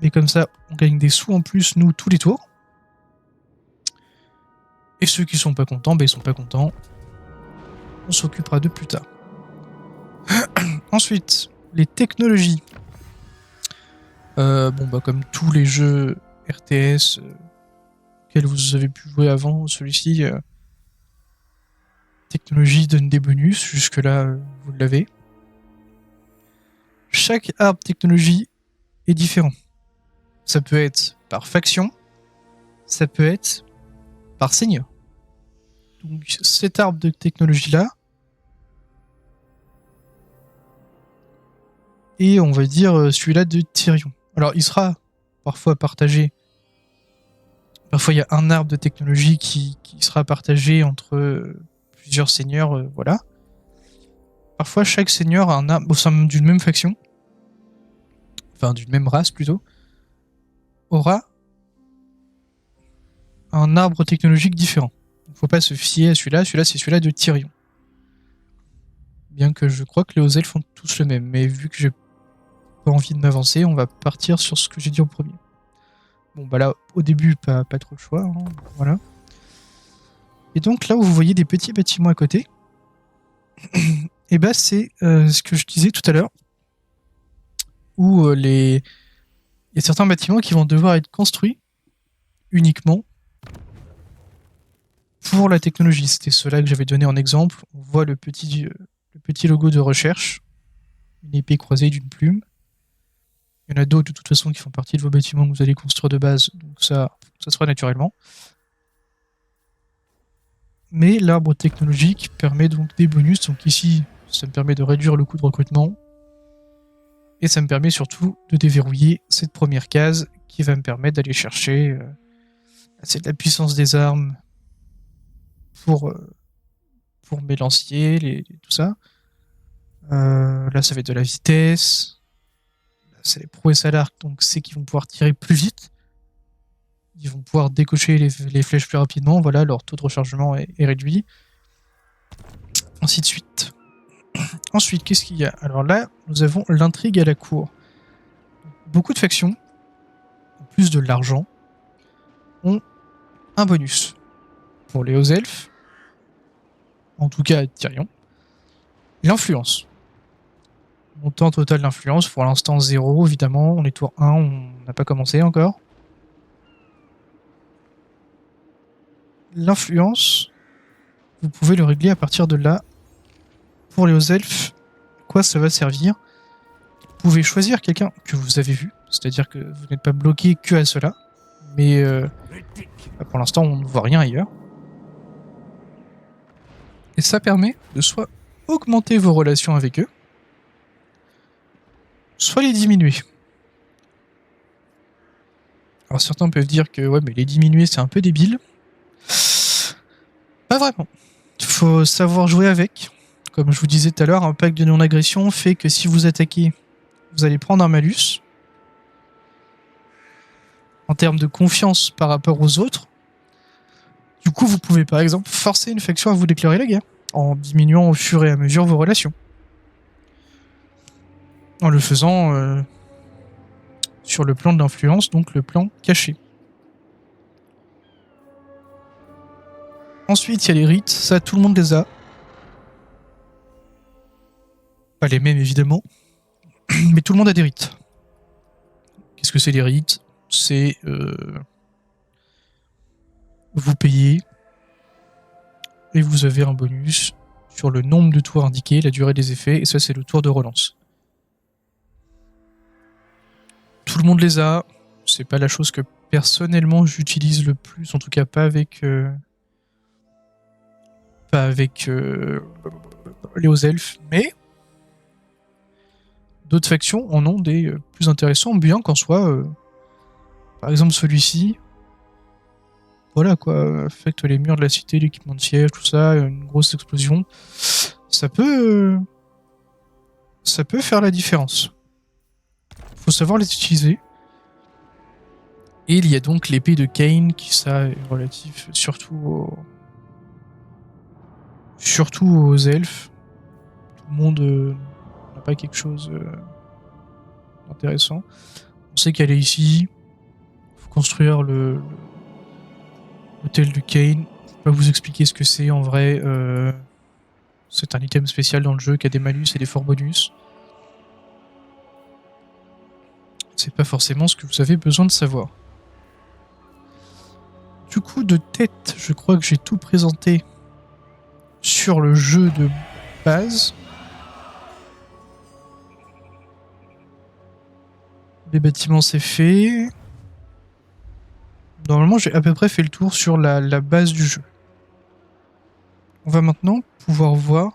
Et comme ça, on gagne des sous en plus, nous, tous les tours. Et ceux qui sont pas contents, ils sont pas contents. On s'occupera de plus tard. Ensuite, les technologies. Comme tous les jeux RTS auxquels vous avez pu jouer avant, celui-ci, technologie donne des bonus, jusque-là, vous l'avez. Chaque arbre technologie est différent. Ça peut être par faction, ça peut être par seigneur. Donc cet arbre de technologie-là, et on va dire celui-là de Tyrion. Alors il sera parfois partagé. Parfois il y a un arbre de technologie qui sera partagé entre plusieurs seigneurs, voilà. Parfois chaque seigneur a un arbre au sein d'une même faction, enfin d'une même race plutôt, aura un arbre technologique différent. Il ne faut pas se fier à celui-là. Celui-là, c'est celui-là de Tyrion. Bien que je crois que les hauts elfes font tous le même. Mais vu que j'ai pas envie de m'avancer, on va partir sur ce que j'ai dit en premier. Bon, là, au début, pas trop le choix. Hein, voilà. Et donc, là où vous voyez des petits bâtiments à côté, et c'est ce que je disais tout à l'heure, où il y a certains bâtiments qui vont devoir être construits uniquement pour la technologie. C'était cela que j'avais donné en exemple. On voit le petit logo de recherche, une épée croisée d'une plume. Il y en a d'autres de toute façon qui font partie de vos bâtiments que vous allez construire de base, donc ça sera naturellement. Mais l'arbre technologique permet donc des bonus. Donc ici, ça me permet de réduire le coût de recrutement. Et ça me permet surtout de déverrouiller cette première case qui va me permettre d'aller chercher c'est de la puissance des armes pour mes lanciers, tout ça. Là, ça va être de la vitesse. Là, c'est les prouesses à l'arc, donc c'est qu'ils vont pouvoir tirer plus vite. Ils vont pouvoir décocher les flèches plus rapidement. Voilà, leur taux de rechargement est réduit. Ainsi de suite. Ensuite, qu'est-ce qu'il y a? Alors là, nous avons l'intrigue à la cour. Beaucoup de factions, en plus de l'argent, ont un bonus. Pour les hauts elfes, en tout cas Tyrion, l'influence. Montant total d'influence, pour l'instant 0, évidemment. On est tour 1, on n'a pas commencé encore. L'influence, vous pouvez le régler à partir de là. Pour les hauts elfes, quoi ça va servir? Vous pouvez choisir quelqu'un que vous avez vu, c'est-à-dire que vous n'êtes pas bloqué que à cela, mais pour l'instant on ne voit rien ailleurs. Et ça permet de soit augmenter vos relations avec eux, soit les diminuer. Alors certains peuvent dire que ouais, mais les diminuer c'est un peu débile. Pas vraiment. Il faut savoir jouer avec. Comme je vous disais tout à l'heure, un pacte de non-agression fait que si vous attaquez, vous allez prendre un malus. En termes de confiance par rapport aux autres. Du coup, vous pouvez par exemple forcer une faction à vous déclarer la guerre, en diminuant au fur et à mesure vos relations. En le faisant sur le plan de l'influence, donc le plan caché. Ensuite, il y a les rites, ça tout le monde les a. Pas les mêmes évidemment, mais tout le monde a des rites. Qu'est-ce que c'est les rites? C'est vous payez et vous avez un bonus sur le nombre de tours indiqués, la durée des effets, et ça c'est le tour de relance. Tout le monde les a, c'est pas la chose que personnellement j'utilise le plus, en tout cas pas avec les hauts elfes, mais d'autres factions en ont des plus intéressants, bien qu'en soit, par exemple celui-ci, voilà quoi, affecte les murs de la cité, l'équipement de siège, tout ça, une grosse explosion, ça peut faire la différence. Faut savoir les utiliser. Et il y a donc l'épée de Cain qui ça est relatif surtout aux elfes. Tout le monde n'a pas quelque chose d'intéressant. On sait qu'elle est ici. Il faut construire l'hôtel de Cain. Je vais pas vous expliquer ce que c'est en vrai. C'est un item spécial dans le jeu qui a des malus et des forts bonus. C'est pas forcément ce que vous avez besoin de savoir. Du coup, de tête, je crois que j'ai tout présenté sur le jeu de base. Les bâtiments, c'est fait. Normalement, j'ai à peu près fait le tour sur la base du jeu. On va maintenant pouvoir voir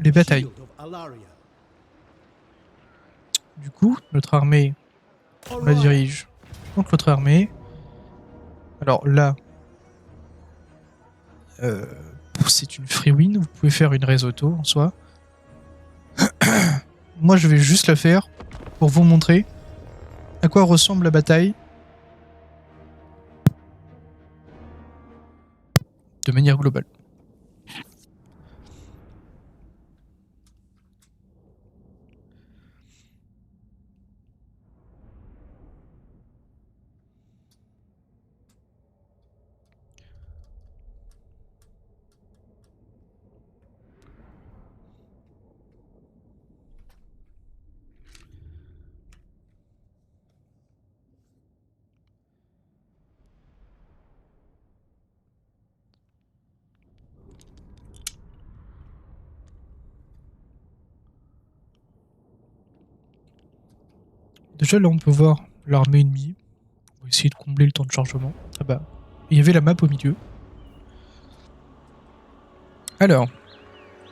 les batailles. Du coup, notre armée, on la dirige contre l'autre armée. Alors là, c'est une free win, vous pouvez faire une risotto en soi. Moi, je vais juste la faire pour vous montrer à quoi ressemble la bataille de manière globale. Déjà là on peut voir l'armée ennemie. On va essayer de combler le temps de chargement. Ah bah, il y avait la map au milieu. Alors,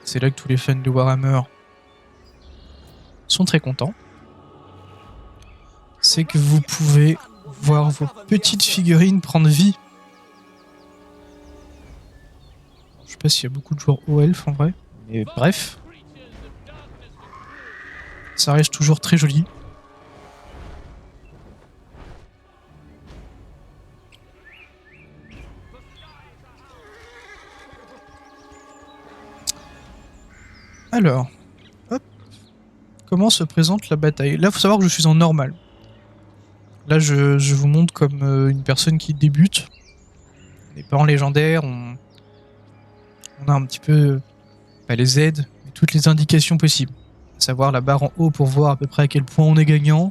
c'est là que tous les fans de Warhammer sont très contents. C'est que vous pouvez voir vos petites figurines prendre vie. Je sais pas s'il y a beaucoup de joueurs au elf en vrai, mais bref. Ça reste toujours très joli. Alors, hop. Comment se présente la bataille? Là, il faut savoir que je suis en normal. Là, je vous montre comme une personne qui débute. On n'est pas en légendaire, on a un petit peu pas les aides, mais toutes les indications possibles. À savoir la barre en haut pour voir à peu près à quel point on est gagnant.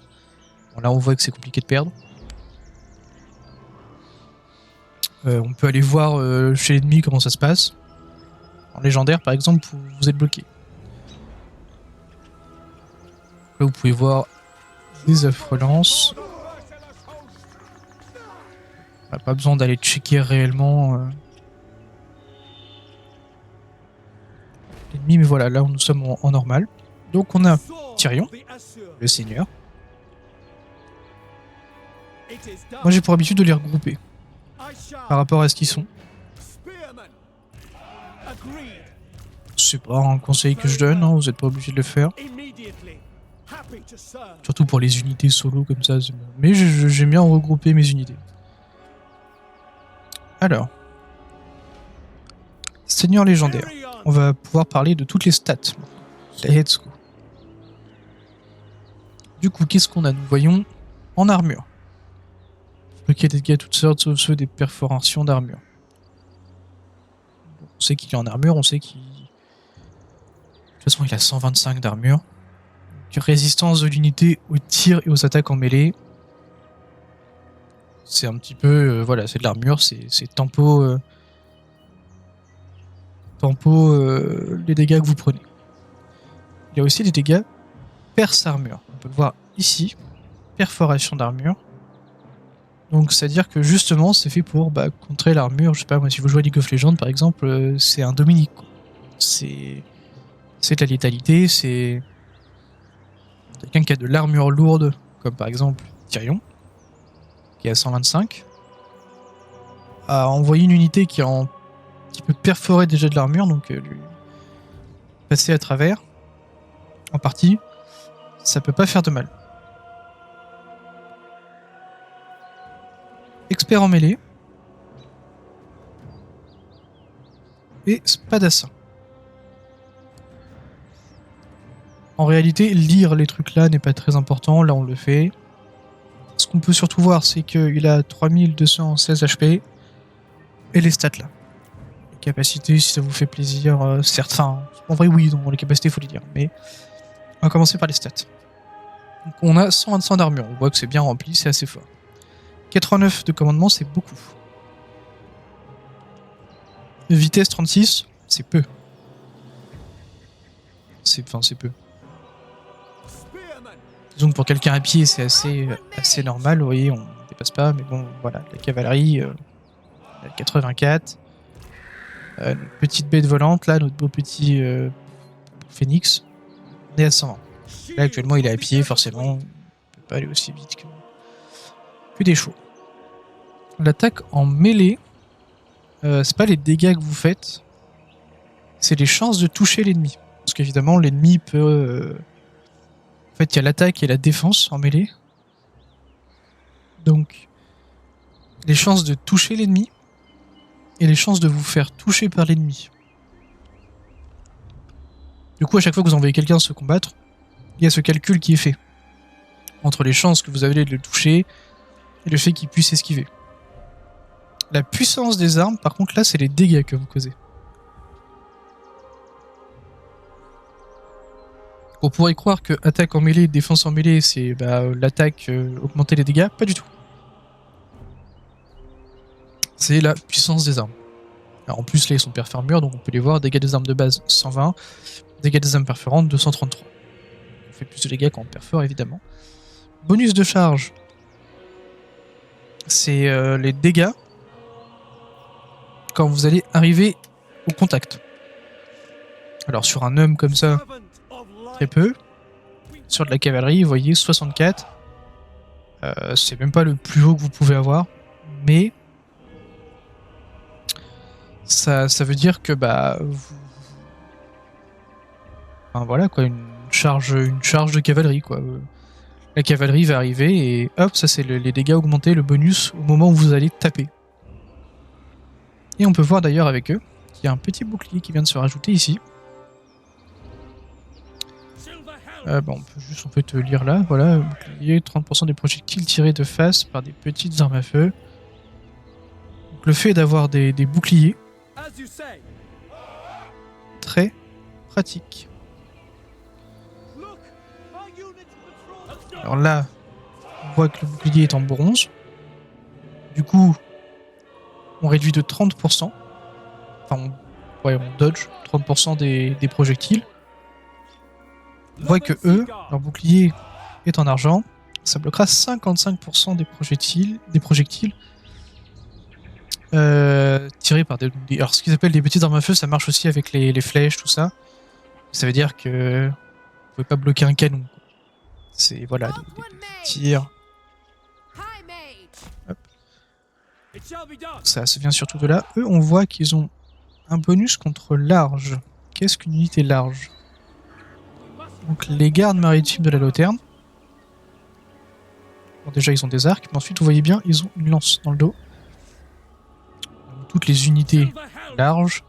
Bon, là, on voit que c'est compliqué de perdre. On peut aller voir chez l'ennemi comment ça se passe. En légendaire, par exemple, vous êtes bloqué. Là, vous pouvez voir des affrelances. On n'a pas besoin d'aller checker réellement l'ennemi, mais voilà, là, nous sommes en normal. Donc, on a Tyrion, le seigneur. Moi, j'ai pour habitude de les regrouper par rapport à ce qu'ils sont. C'est pas un conseil que je donne, hein, vous n'êtes pas obligé de le faire. Surtout pour les unités solo comme ça. Mais j'aime bien regrouper mes unités. Alors, Seigneur légendaire. On va pouvoir parler de toutes les stats. Let's go. Du coup, qu'est-ce qu'on a? Nous voyons en armure. Bloquer des dégâts toutes sortes, sauf ceux des perforations d'armure. On sait qu'il est en armure, on sait qu'il... De toute façon, il a 125 d'armure. Résistance de l'unité aux tirs et aux attaques en mêlée. C'est un petit peu... voilà, c'est de l'armure, c'est tempo... les dégâts que vous prenez. Il y a aussi des dégâts perce armure. On peut le voir ici. Perforation d'armure. Donc c'est-à-dire que justement c'est fait pour contrer l'armure. Je sais pas moi, si vous jouez à League of Legends par exemple, c'est un Dominique. C'est de la létalité, c'est quelqu'un qui a de l'armure lourde, comme par exemple Tyrion, qui a 125, a envoyé une unité qui peut perforer déjà de l'armure, donc lui passer à travers, en partie, ça peut pas faire de mal. Expert en mêlée. Et spadassin. En réalité, lire les trucs là n'est pas très important, là on le fait. Ce qu'on peut surtout voir, c'est qu'il a 3216 HP et les stats là. Les capacités, si ça vous fait plaisir, certains. En vrai, oui, dans les capacités, il faut les dire. Mais on va commencer par les stats. Donc on a 125 d'armure, on voit que c'est bien rempli, c'est assez fort. 89 de commandement, c'est beaucoup. Vitesse 36, c'est peu. C'est peu. Disons que pour quelqu'un à pied, c'est assez normal, vous voyez, on ne dépasse pas, mais bon, voilà, la cavalerie, 84. Notre petite bête volante, là, notre beau petit phénix, on est à 120. Là, actuellement, il est à pied, forcément, on ne peut pas aller aussi vite que des chevaux. L'attaque en mêlée, c'est pas les dégâts que vous faites, c'est les chances de toucher l'ennemi. Parce qu'évidemment, l'ennemi peut... En fait, il y a l'attaque et la défense en mêlée. Donc, les chances de toucher l'ennemi et les chances de vous faire toucher par l'ennemi. Du coup, à chaque fois que vous envoyez quelqu'un se combattre, il y a ce calcul qui est fait entre les chances que vous avez de le toucher et le fait qu'il puisse esquiver. La puissance des armes, par contre, là, c'est les dégâts que vous causez. On pourrait croire que attaque en mêlée, défense en mêlée, c'est l'attaque augmenter les dégâts. Pas du tout. C'est la puissance des armes. Alors en plus, là, ils sont performeurs, donc on peut les voir. Dégâts des armes de base, 120. Dégâts des armes perforantes, 233. On fait plus de dégâts quand on perfore, évidemment. Bonus de charge, c'est les dégâts quand vous allez arriver au contact. Alors sur un homme comme ça, très peu. Sur de la cavalerie, vous voyez, 64. C'est même pas le plus haut que vous pouvez avoir. Mais ça veut dire que bah enfin, voilà quoi, une charge de cavalerie quoi. La cavalerie va arriver et hop, ça c'est les dégâts augmentés, le bonus au moment où vous allez taper. Et on peut voir d'ailleurs avec eux qu'il y a un petit bouclier qui vient de se rajouter ici. On peut juste en fait lire là, voilà, bouclier, 30% des projectiles tirés de face par des petites armes à feu. Donc le fait d'avoir des boucliers, très pratique. Alors là, on voit que le bouclier est en bronze. Du coup, on réduit de 30%. Enfin, on dodge 30% des projectiles. On voit que eux, leur bouclier est en argent. Ça bloquera 55% des projectiles tirés par des... Alors, ce qu'ils appellent des petites armes à feu, ça marche aussi avec les flèches, tout ça. Ça veut dire que vous pouvez pas bloquer un canon. C'est, voilà, des tirs. Hop. Ça vient surtout de là. Eux, on voit qu'ils ont un bonus contre large. Qu'est-ce qu'une unité large? Donc, les gardes maritimes de la Loterne. Bon, déjà, ils ont des arcs, mais ensuite, vous voyez bien, ils ont une lance dans le dos. Donc, toutes les unités larges,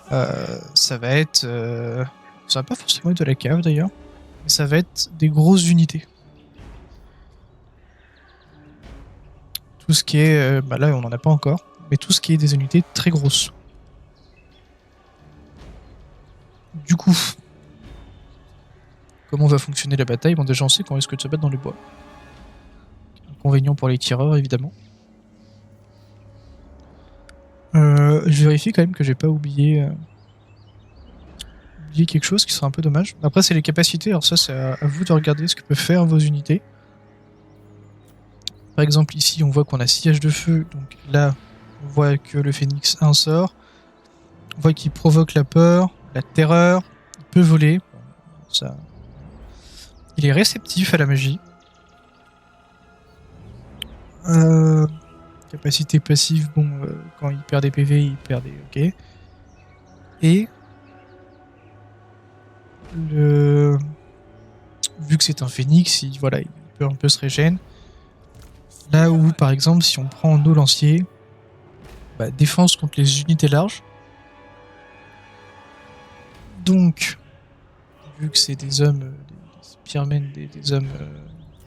ça va être... ça va pas forcément être de la cave, d'ailleurs. Mais ça va être des grosses unités. Tout ce qui est... là, on n'en a pas encore. Mais tout ce qui est des unités très grosses. Du coup... Comment va fonctionner la bataille? Bon, déjà, on sait qu'on risque de se battre dans les bois. Inconvénient pour les tireurs, évidemment. Je vérifie quand même que j'ai pas oublié quelque chose qui serait un peu dommage. Après, c'est les capacités. Alors ça, c'est à vous de regarder ce que peuvent faire vos unités. Par exemple, ici, on voit qu'on a sillage de feu. Donc là, on voit que le phénix a un sort. On voit qu'il provoque la peur, la terreur. Il peut voler. Ça... Il est réceptif à la magie. Capacité passive, bon, quand il perd des PV, il perd des... Ok. Et... Vu que c'est un phénix, il peut un peu se régénérer. Là où, par exemple, si on prend nos lanciers, défense contre les unités larges. Donc, vu que c'est des hommes, des spearmen, des hommes,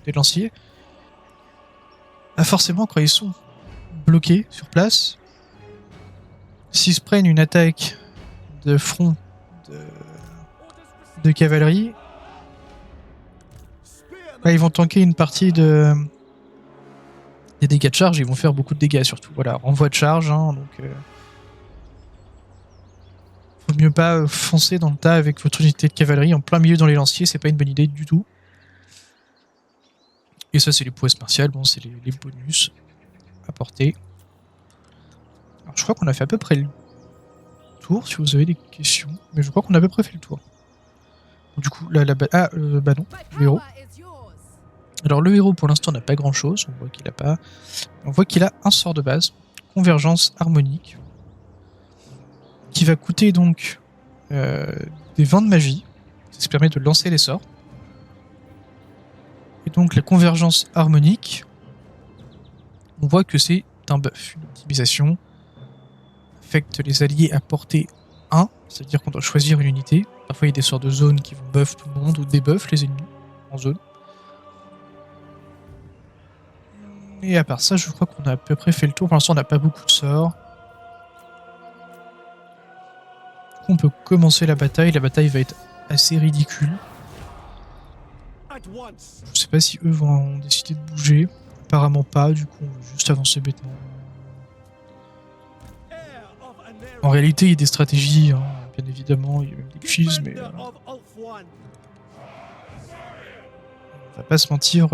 des lanciers, forcément, quand ils sont bloqués sur place, s'ils se prennent une attaque de front de cavalerie, ils vont tanker une partie des dégâts de charge, ils vont faire beaucoup de dégâts surtout. Voilà, renvoi de charge, hein, donc faut mieux pas foncer dans le tas avec votre unité de cavalerie en plein milieu dans les lanciers, c'est pas une bonne idée du tout. Et ça, c'est les prouesses martiales, bon, c'est les bonus apportés. Alors, je crois qu'on a fait à peu près le tour, si vous avez des questions, mais je crois qu'on a à peu près fait le tour. Du coup, là, non, le héros. Alors le héros pour l'instant n'a pas grand chose, on voit qu'il a un sort de base, convergence harmonique, qui va coûter donc des vents de magie, ça permet de lancer les sorts. Et donc la convergence harmonique, on voit que c'est un buff, une optimisation, affecte les alliés à portée 1, c'est-à-dire qu'on doit choisir une unité. Parfois il y a des sorts de zone qui vont buff tout le monde ou débuff les ennemis en zone. Et à part ça, je crois qu'on a à peu près fait le tour. Pour l'instant, on n'a pas beaucoup de sorts. Du coup, on peut commencer la bataille. La bataille va être assez ridicule. Je sais pas si eux vont décider de bouger. Apparemment pas, du coup, on va juste avancer bêtement. En réalité, il y a des stratégies, hein, bien évidemment. Il y a même des cheese, mais... On va pas se mentir,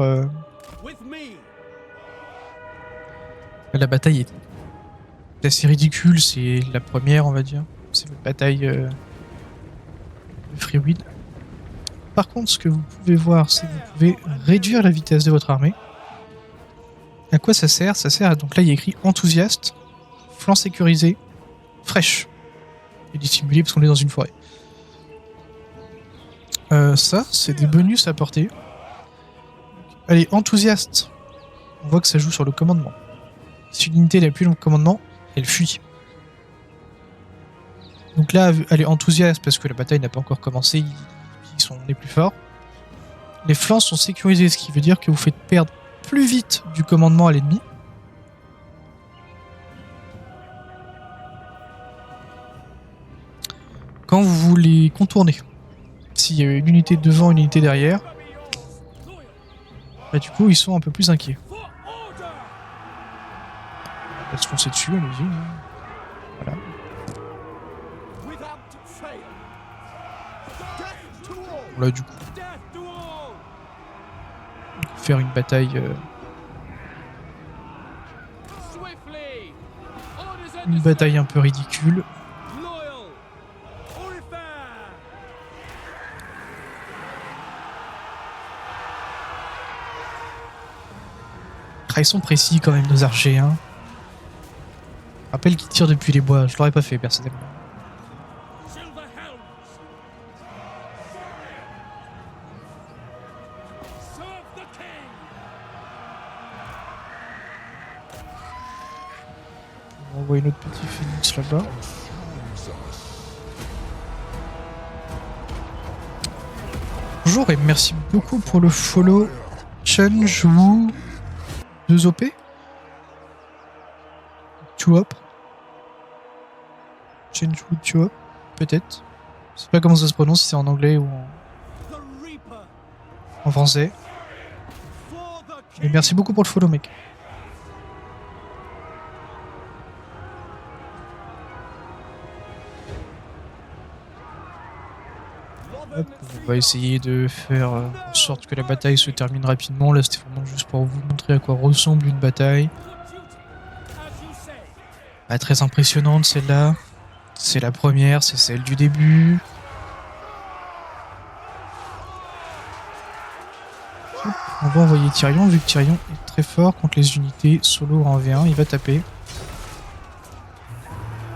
la bataille est assez ridicule. C'est la première, on va dire. C'est votre bataille de Freeweed. Par contre, ce que vous pouvez voir, c'est que vous pouvez réduire la vitesse de votre armée. À quoi ça sert? Ça sert à, donc là, il y a écrit enthousiaste, flanc sécurisé, fraîche. Et dissimulé parce qu'on est dans une forêt. Ça, c'est des bonus à porter. Allez, enthousiaste. On voit que ça joue sur le commandement. Si l'unité n'a plus le commandement, elle fuit. Donc là, elle est enthousiaste parce que la bataille n'a pas encore commencé, ils sont les plus forts. Les flancs sont sécurisés, ce qui veut dire que vous faites perdre plus vite du commandement à l'ennemi. Quand vous les contournez. S'il y a une unité devant, une unité derrière, bah, du coup, ils sont un peu plus inquiets. On va se foncer dessus, allez-y. Voilà. Bon, là, du coup, faire une bataille... une bataille un peu ridicule. Ils sont précis quand même, nos archers. Hein. Rappelle qu'ils tirent depuis les bois. Je l'aurais pas fait personnellement. On voit une autre petite phoenix là-bas. Bonjour et merci beaucoup pour le follow. Chunju 2 OP. Chuop. Chunju Chuop, peut-être. Je sais pas comment ça se prononce, si c'est en anglais ou en français. Et merci beaucoup pour le follow, mec. Hop, on va essayer de faire en sorte que la bataille se termine rapidement. Là, c'était vraiment juste pour vous montrer à quoi ressemble une bataille. Pas très impressionnante celle-là. C'est la première, c'est celle du début. Hop, on va envoyer Tyrion, vu que Tyrion est très fort contre les unités solo en V1, il va taper.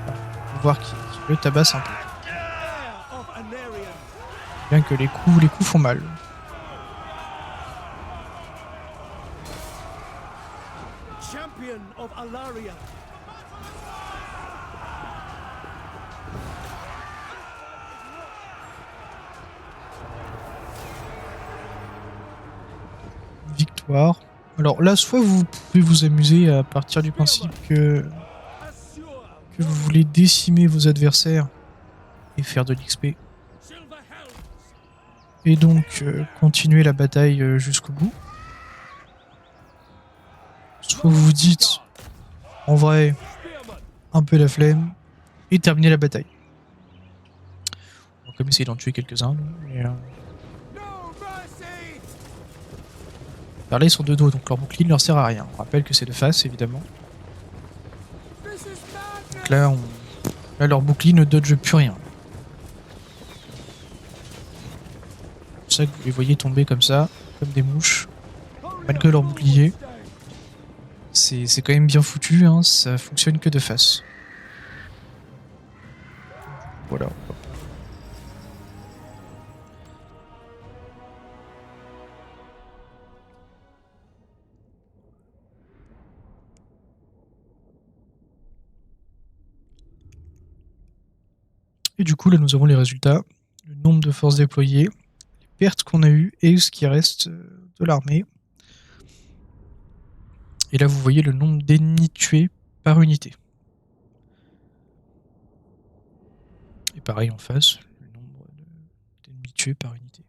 On va voir qu'il le tabasse un peu. Bien que les coups font mal. Victoire. Alors là, soit vous pouvez vous amuser à partir du principe que vous voulez décimer vos adversaires et faire de l'XP. Et donc continuer la bataille jusqu'au bout. Soit vous vous dites, en vrai, un peu la flemme, et terminer la bataille. On va quand même essayer d'en tuer quelques-uns. Alors là, ils sont de dos, donc leur bouclier ne leur sert à rien. On rappelle que c'est de face, évidemment. Donc là, là leur bouclier ne dodge plus rien. C'est ça que vous les voyez tomber comme ça, comme des mouches, malgré leur bouclier. C'est quand même bien foutu, hein, ça fonctionne que de face. Voilà. Et du coup, là, nous avons les résultats. Le nombre de forces déployées, les pertes qu'on a eues et ce qui reste de l'armée. Et là, vous voyez le nombre d'ennemis tués par unité. Et pareil en face, le nombre d'ennemis tués par unité.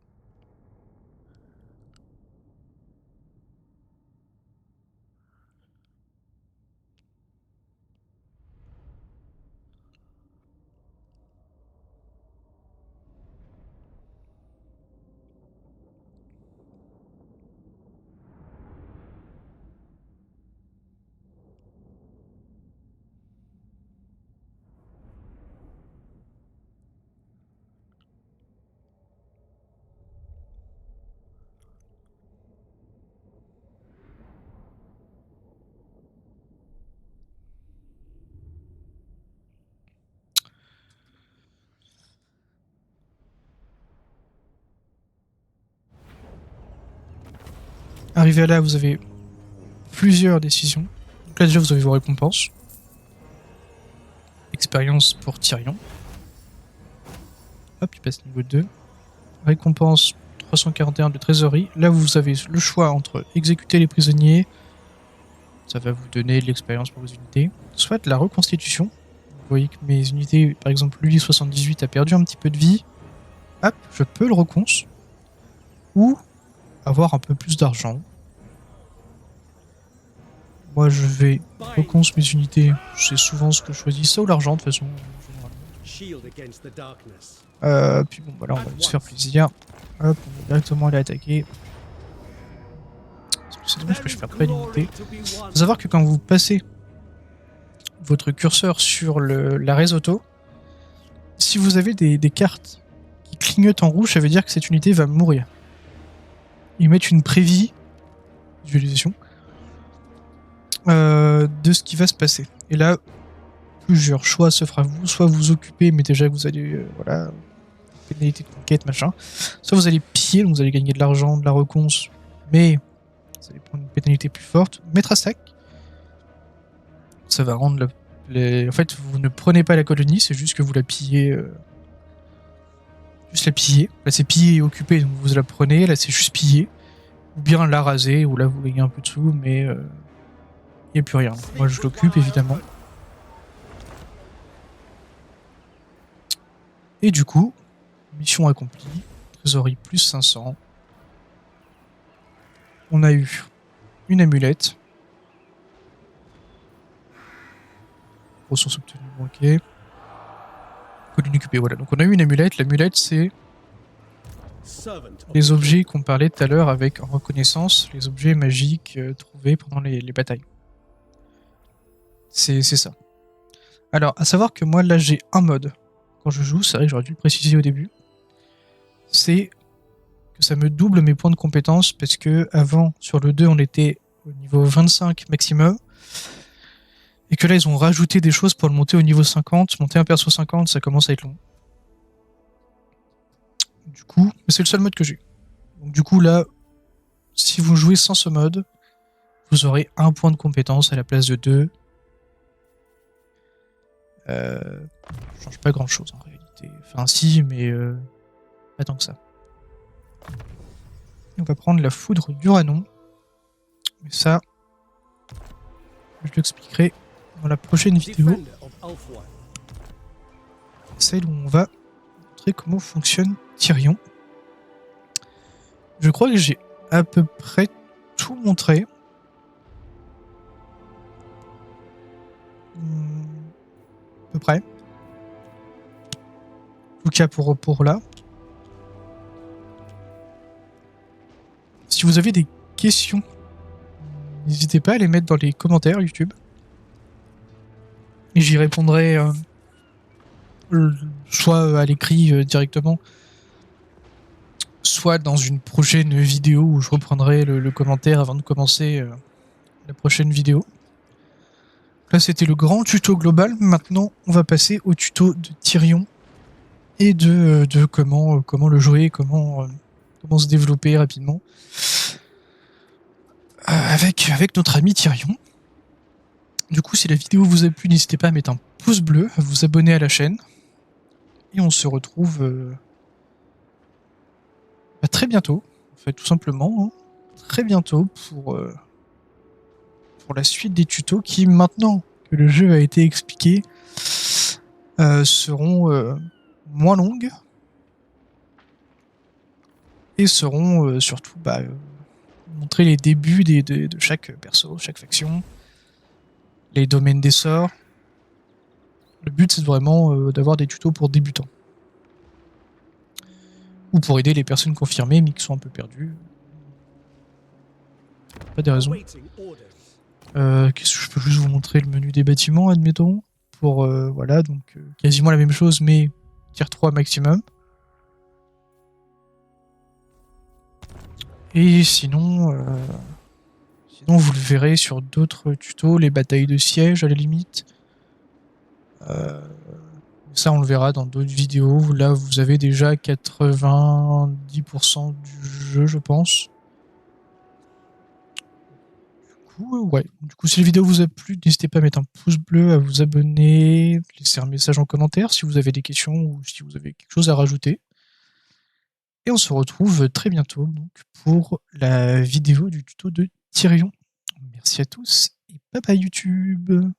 Arrivé à là, vous avez plusieurs décisions. Donc là déjà vous avez vos récompenses. Expérience pour Tyrion. Hop, il passe niveau 2. Récompense 341 de trésorerie. Là vous avez le choix entre exécuter les prisonniers, ça va vous donner de l'expérience pour vos unités, soit de la reconstitution. Vous voyez que mes unités, par exemple lui 78 a perdu un petit peu de vie. Hop, je peux le recons. Ou avoir un peu plus d'argent. Moi je vais recons mes unités, c'est souvent ce que je choisis, ça ou l'argent de toute façon. Puis bon voilà, on va se faire plaisir. Hop, on va directement aller attaquer. C'est dommage que je perds pas d'unité. Faut savoir que quand vous passez votre curseur sur la risotto, si vous avez des cartes qui clignotent en rouge, ça veut dire que cette unité va mourir. Ils mettent une prévie, visualisation, de ce qui va se passer. Et là, plusieurs choix s'offrent à vous. Soit vous occupez, mais déjà vous allez, voilà, pénalité de conquête, machin. Soit vous allez piller, donc vous allez gagner de l'argent, de la reconce, mais vous allez prendre une pénalité plus forte. Mettre à sac, ça va rendre en fait, vous ne prenez pas la colonie, c'est juste que vous la pillez. Juste la piller. Là, c'est piller et occuper, donc vous la prenez. Là, c'est juste piller. Ou bien la raser, où là, vous gagnez un peu de sous, mais il n'y a plus rien. Donc, moi, je l'occupe, évidemment. Et du coup, mission accomplie. Trésorerie plus 500. On a eu une amulette. Ressources obtenues, ok. Colline occupée, voilà. Donc on a eu une amulette. L'amulette, c'est les objets qu'on parlait tout à l'heure avec en reconnaissance, les objets magiques trouvés pendant les batailles. C'est ça. Alors, à savoir que moi, là, j'ai un mode. Quand je joue, c'est vrai que j'aurais dû le préciser au début. C'est que ça me double mes points de compétence parce que avant, sur le 2, on était au niveau 25 maximum. Et que là, ils ont rajouté des choses pour le monter au niveau 50. Monter un perso 50, ça commence à être long. Du coup, c'est le seul mode que j'ai. Donc du coup, là, si vous jouez sans ce mode, vous aurez un point de compétence à la place de 2. Ça change pas grand chose en réalité. Enfin si, mais pas tant que ça. Et on va prendre la foudre d'Uranon. Mais ça, je l'expliquerai dans la prochaine vidéo. Celle où on va montrer comment fonctionne Tyrion. Je crois que j'ai à peu près tout montré. À peu près. En tout cas pour là. Si vous avez des questions, n'hésitez pas à les mettre dans les commentaires YouTube. Et j'y répondrai soit à l'écrit directement, soit dans une prochaine vidéo où je reprendrai le commentaire avant de commencer la prochaine vidéo. Là, c'était le grand tuto global. Maintenant, on va passer au tuto de Tyrion et de comment le jouer, comment se développer rapidement avec notre ami Tyrion. Du coup, si la vidéo vous a plu, n'hésitez pas à mettre un pouce bleu, à vous abonner à la chaîne. Et on se retrouve très bientôt, en fait, tout simplement. Hein, très bientôt pour la suite des tutos qui, maintenant que le jeu a été expliqué, seront moins longues et seront surtout montrer les débuts de chaque perso, chaque faction, les domaines des sorts. Le but, c'est vraiment d'avoir des tutos pour débutants. Ou pour aider les personnes confirmées mais qui sont un peu perdues. Pas des raisons. Qu'est-ce que je peux juste vous montrer le menu des bâtiments, admettons. Pour, voilà, donc quasiment la même chose, mais tier 3 maximum. Et sinon, vous le verrez sur d'autres tutos, les batailles de siège à la limite. Ça, on le verra dans d'autres vidéos. Là, vous avez déjà 90% du jeu, je pense. Du coup, si la vidéo vous a plu, n'hésitez pas à mettre un pouce bleu, à vous abonner, laisser un message en commentaire si vous avez des questions ou si vous avez quelque chose à rajouter. Et on se retrouve très bientôt donc, pour la vidéo du tuto de Tyrion. Merci à tous et bye bye YouTube.